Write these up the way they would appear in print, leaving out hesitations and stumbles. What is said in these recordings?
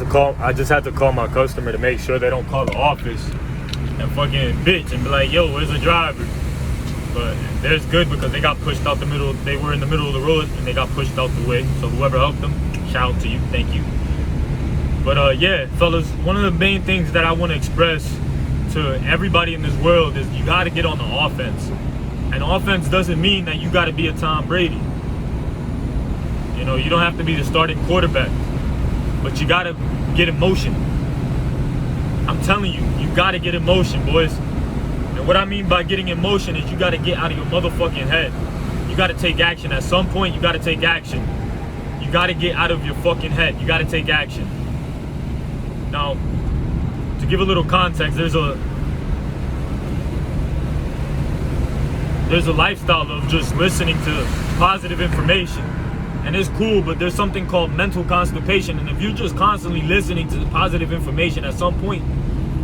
had to call my customer to make sure they don't call the office and fucking bitch and be like, yo, where's the driver? But there's good because they got pushed out the middle. They were in the middle of the road and they got pushed out the way. So whoever helped them, shout out to you, thank you. But yeah, fellas, one of the main things that I want to express to everybody in this world is you got to get on the offense. And offense doesn't mean that you got to be a Tom Brady. You know, you don't have to be the starting quarterback, but you got to get in motion. I'm telling you, you got to get in motion, boys. And what I mean by getting in motion is you got to get out of your motherfucking head. You got to take action. At some point, you got to take action. You got to get out of your fucking head. You got to take action. Now, to give a little context, there's a lifestyle of just listening to positive information. And it's cool, but there's something called mental constipation. And if you're just constantly listening to positive information, at some point,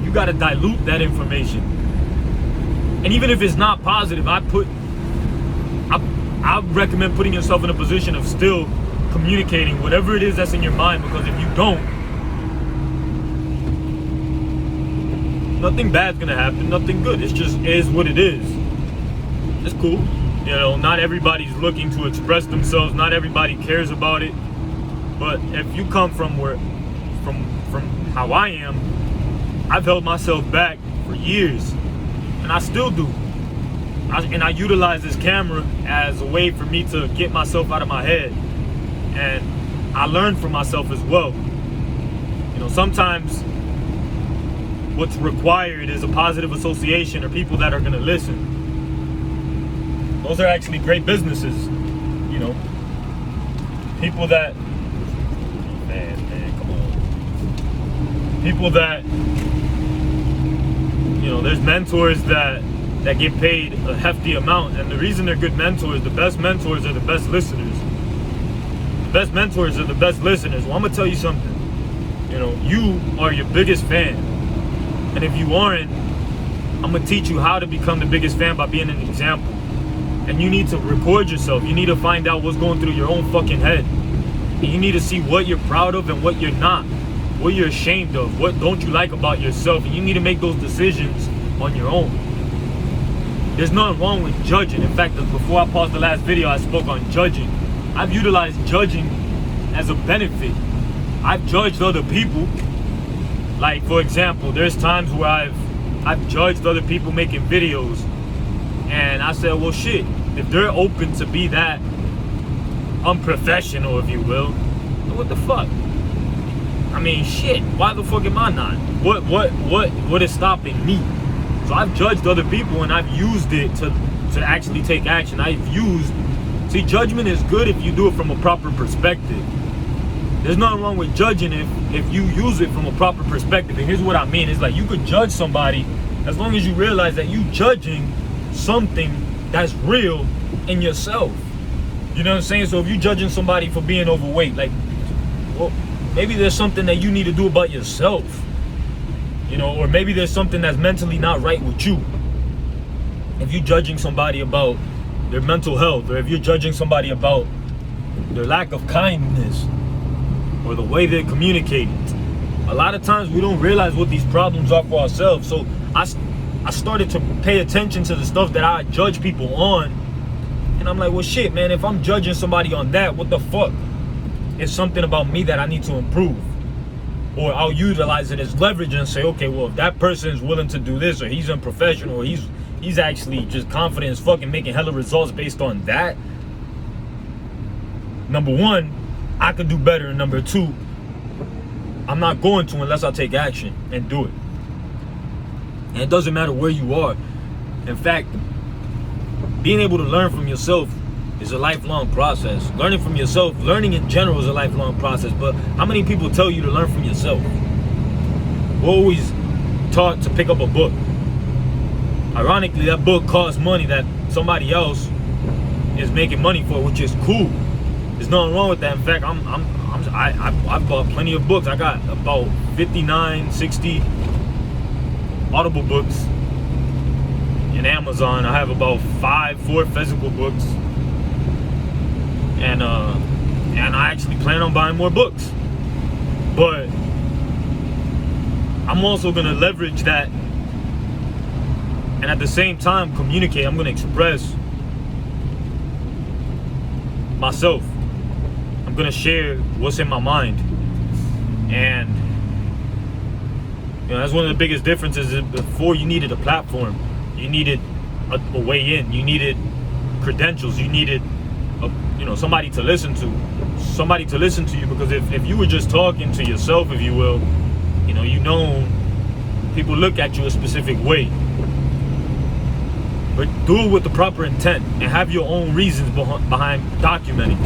you got to dilute that information. And even if it's not positive, I recommend putting yourself in a position of still communicating whatever it is that's in your mind, because if you don't, nothing bad's gonna happen, nothing good. It just is what it is. It's cool. You know, not everybody's looking to express themselves, not everybody cares about it. But if you come from how I am, I've held myself back for years. And I still do. I utilize this camera as a way for me to get myself out of my head. And I learn from myself as well. You know, sometimes what's required is a positive association or people that are going to listen. Those are actually great businesses. You know, people that, man, come on. People that, you know, there's mentors that get paid a hefty amount, and the reason they're good mentors, the best mentors are the best listeners. The best mentors are the best listeners. Well, I'm gonna tell you something. You know, you are your biggest fan, and if you aren't, I'm gonna teach you how to become the biggest fan by being an example. And you need to record yourself. You need to find out what's going through your own fucking head. And you need to see what you're proud of and what you're not. What you're ashamed of. What don't you like about yourself. And you need to make those decisions on your own. There's nothing wrong with judging. In fact, before I paused the last video, I spoke on judging. I've utilized judging as a benefit. I've judged other people. Like, for example, there's times where I've judged other people making videos. And I said, well, shit, if they're open to be that unprofessional, if you will, what the fuck? I mean, shit, why the fuck am I not? What is stopping me? So I've judged other people and I've used it to actually take action. See, judgment is good if you do it from a proper perspective. There's nothing wrong with judging if you use it from a proper perspective. And here's what I mean. It's like you could judge somebody as long as you realize that you judging something that's real in yourself. You know what I'm saying? So if you're judging somebody for being overweight, like, well, maybe there's something that you need to do about yourself. You know, or maybe there's something that's mentally not right with you. If you're judging somebody about their mental health, or if you're judging somebody about their lack of kindness, or the way they communicate, a lot of times we don't realize what these problems are for ourselves. So I started to pay attention to the stuff that I judge people on. And I'm like, well, shit, man, if I'm judging somebody on that, what the fuck? It's something about me that I need to improve. Or I'll utilize it as leverage and say, okay, well, if that person is willing to do this, or he's unprofessional, or he's actually just confident as fucking making hella results based on that. Number one, I could do better. And number two, I'm not going to unless I take action and do it. And it doesn't matter where you are. In fact, being able to learn from yourself is a lifelong process. Learning from yourself, learning in general is a lifelong process. But how many people tell you to learn from yourself? We're always taught to pick up a book. Ironically, that book costs money that somebody else is making money for, which is cool. There's nothing wrong with that. In fact, I bought plenty of books. I got about 59, 60 Audible books in Amazon. I have about 4 physical books, and I actually plan on buying more books. But I'm also gonna leverage that, and at the same time communicate. I'm gonna express myself. I'm gonna share what's in my mind. And that's one of the biggest differences. Before, you needed a platform, you needed a way in, you needed credentials, you needed somebody to listen to you, because if you were just talking to yourself, if you will, people look at you a specific way. But do it with the proper intent and have your own reasons behind documenting.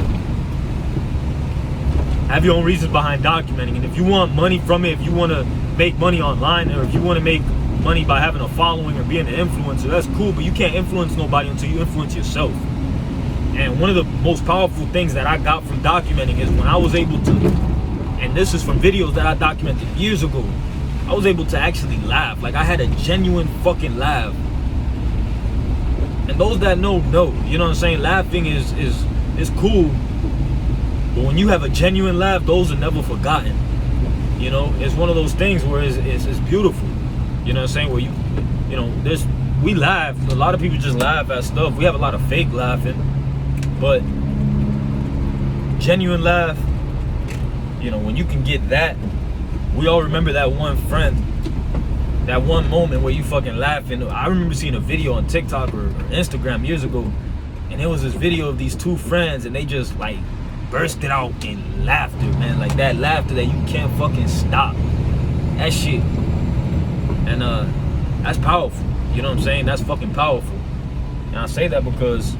Have your own reasons behind documenting. And if you want money from it, if you want to make money online, or if you want to make money by having a following or being an influencer, that's cool, but you can't influence nobody until you influence yourself. And one of the most powerful things that I got from documenting is when I was able to, and this is from videos that I documented years ago, I was able to actually laugh. Like, I had a genuine fucking laugh. And those that know, you know what I'm saying? Laughing is cool. But when you have a genuine laugh, those are never forgotten. It's one of those things where it's beautiful. You know what I'm saying? Where we laugh. A lot of people just laugh at stuff. We have a lot of fake laughing. But genuine laugh, when you can get that, we all remember that one friend, that one moment where you fucking laughing. I remember seeing a video on TikTok or Instagram years ago, and there was this video of these two friends, and they just like bursted out in laughter, man. Like that laughter that you can't fucking stop. That shit. And that's powerful. You know what I'm saying? That's fucking powerful. And I say that because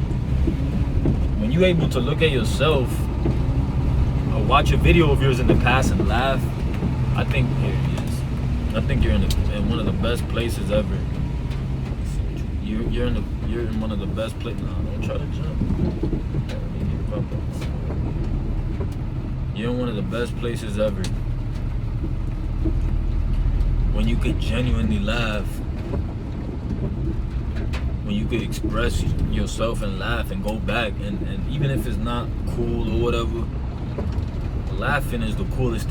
when you're able to look at yourself or watch a video of yours in the past and laugh, I think you're in one of the best places ever. You're in one of the best places. No, don't try to jump. You're in one of the best places ever when you could genuinely laugh, when you could express yourself and laugh and go back, and even if it's not cool or whatever, laughing is the coolest thing.